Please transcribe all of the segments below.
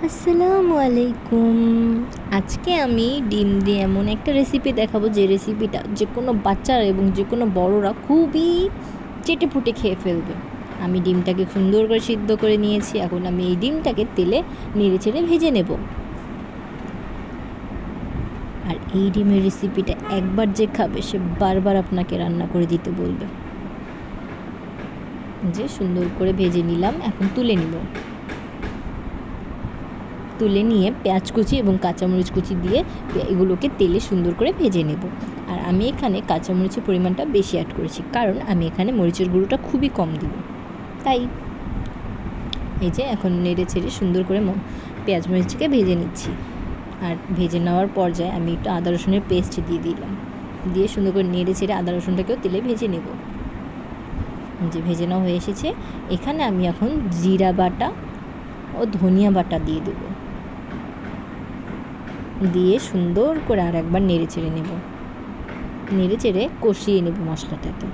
আসসালামু আলাইকুম। আজকে আমি ডিম দিয়ে এমন একটা রেসিপি দেখাবো যে রেসিপিটা যে কোনো বাচ্চারা এবং যে কোনো বড়রা খুবই চেটেপুটে খেয়ে ফেলবে। আমি ডিমটাকে সুন্দর করে সিদ্ধ করে নিয়েছি। এখন আমি এই ডিমটাকে তেলে নেড়ে চেড়ে ভেজে নেব। আর এই ডিমের রেসিপিটা একবার যে খাবে সে বারবার আপনাকে রান্না করে দিতে বলবে। যে সুন্দর করে ভেজে নিলাম, এখন তুলে নিব। তুলে নিয়ে পেঁয়াজ কুচি এবং কাঁচামরিচ কুচি দিয়ে এগুলোকে তেলে সুন্দর করে ভেজে নেব। আর আমি এখানে কাঁচামরিচের পরিমাণটা বেশি অ্যাড করেছি, কারণ আমি এখানে মরিচের গুঁড়োটা খুবই কম দিব। তাই এই যে এখন নেড়ে ছেড়ে সুন্দর করে পেঁয়াজ মরিচকে ভেজে নিচ্ছি। আর ভেজে নেওয়ার পর্যায়ে আমি একটু আদা রসুনের পেস্ট দিয়ে দিলাম, দিয়ে সুন্দর করে নেড়ে ছেড়ে আদা রসুনটাকেও তেলে ভেজে নেব। যে ভেজে নেওয়া হয়ে এসেছে, এখানে আমি এখন জিরা বাটা ও ধনিয়া বাটা দিয়ে দেবো। দিয়ে সুন্দর করে আর একবার নেড়ে চেড়ে নেব, নেড়ে চেড়ে কষিয়ে নেব মশলাটাতে।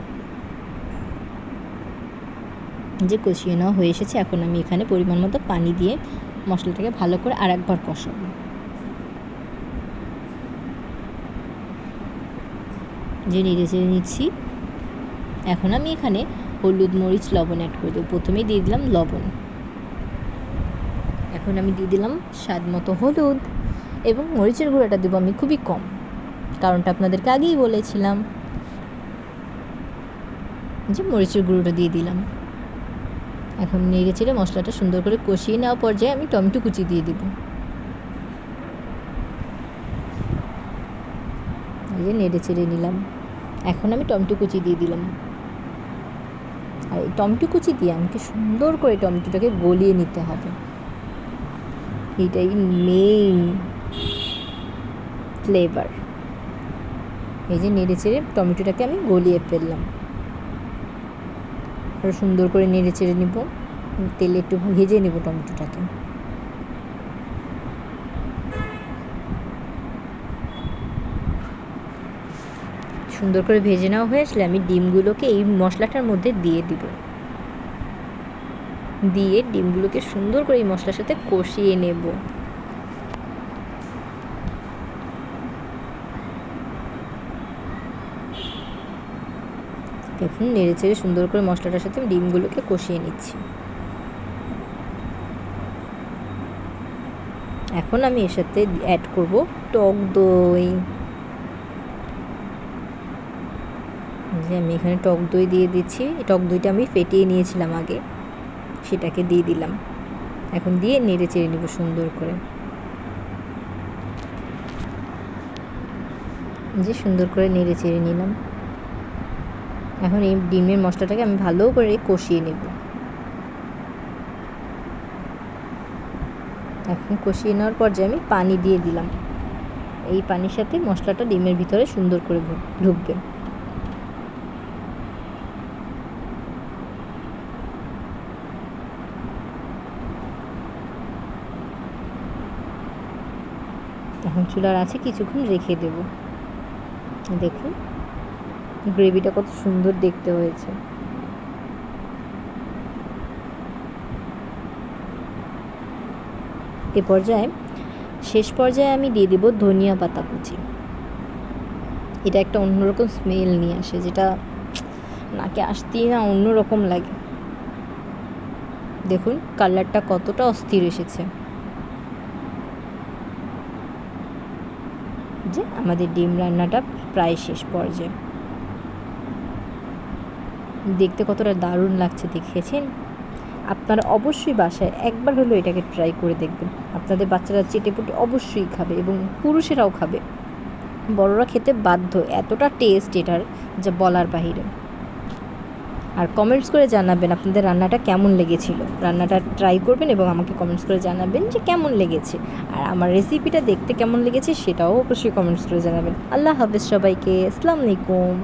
যে কষিয়ে নেওয়া হয়ে এসেছে, এখন আমি এখানে পরিমাণ মতো পানি দিয়ে মশলাটাকে ভালো করে আর একবার কষাবো। যে নেড়ে চেড়ে নিচ্ছি। এখন আমি এখানে হলুদ মরিচ লবণ অ্যাড করে দেবো। প্রথমেই দিয়ে দিলাম লবণ, এখন আমি দিয়ে দিলাম স্বাদ মতো হলুদ, এবং মরিচের গুঁড়োটা দেবো আমি খুবই কম, কারণটা আপনাদেরকে আগেই বলেছিলাম। যে মরিচের গুঁড়োটা দিয়ে দিলাম। এখন নেড়ে চেড়ে মশলাটা সুন্দর করে কষিয়ে নেওয়া পর্যায়ে আমি টমেটো কুচি দিয়ে দেব। এই যে নেড়ে চেড়ে নিলাম। এখন আমি টমেটো কুচি দিয়ে দিলাম। আর এই টমেটো কুচি দিয়ে আমাকে সুন্দর করে টমেটোটাকে গলিয়ে নিতে হবে। এইটাই মেইন ফ্লেভার। এই যে নেড়ে চেড়ে টমেটোটাকে আমি গলিয়ে ফেললাম। আরও সুন্দর করে নেড়ে চেড়ে নিব, তেলে একটু ভেজে নেব টমেটোটাকে। সুন্দর করে ভেজে নেওয়া হয়ে আসলে আমি ডিমগুলোকে এই মশলাটার মধ্যে দিয়ে দিব। দিয়ে ডিমগুলোকে সুন্দর করে এই মশলার সাথে কষিয়ে নেব। দেখুন নেড়ে চেড়ে সুন্দর করে মশলাটার সাথে ডিমগুলোকে কষিয়ে নিচ্ছি। এখন আমি এর সাথে অ্যাড করব টক দই। যে আমি এখানে টক দই দিয়ে দিচ্ছি। টক দইটা আমি ফেটিয়ে নিয়েছিলাম আগে, সেটাকে দিয়ে দিলাম। এখন দিয়ে নেড়ে চেড়ে নেব সুন্দর করে। যে সুন্দর করে নেড়ে চেড়ে নিলাম। এখন এই ডিমের মশলাটাকে আমি ভালো করে কষিয়ে নেব। এখন কষিয়ে নেওয়ার পর্যায়ে আমি পানি দিয়ে দিলাম। এই পানির সাথে মশলাটা ডিমের ভিতরে সুন্দর করে ঢুকবে। এখন চুলার আছে কিছুক্ষণ রেখে দেব। দেখুন গ্রেভিটা কত সুন্দর দেখতে হয়েছে। এ পর্যায়ে শেষ পর্যায়ে আমি দিয়ে দেব ধনিয়া পাতা কুচি। এটা একটা অন্যরকম স্মেল নিয়ে আসে, যেটা নাকে আসতেই না অন্যরকম লাগে। দেখুন কালারটা কতটা অস্থির এসেছে। যে আমাদের ডিম রান্নাটা প্রায় শেষ পর্যায়ে। দেখতে কতটা দারুণ লাগছে দেখেছেন। আপনারা অবশ্যই বাসায় একবার হলেও এটাকে ট্রাই করে দেখবেন। আপনাদের বাচ্চারা চেটেপুটে অবশ্যই খাবে এবং পুরুষেরাও খাবে, বড়রা খেতে বাধ্য। এতটা টেস্ট এটার যা বলার বাহিরে। আর কমেন্টস করে জানাবেন আপনাদের রান্নাটা কেমন লেগেছিল। রান্নাটা ট্রাই করবেন এবং আমাকে কমেন্টস করে জানাবেন যে কেমন লেগেছে। আর আমার রেসিপিটা দেখতে কেমন লেগেছে সেটাও অবশ্যই কমেন্টস করে জানাবেন। আল্লাহ হাফেজ সবাইকে। আসসালামু আলাইকুম।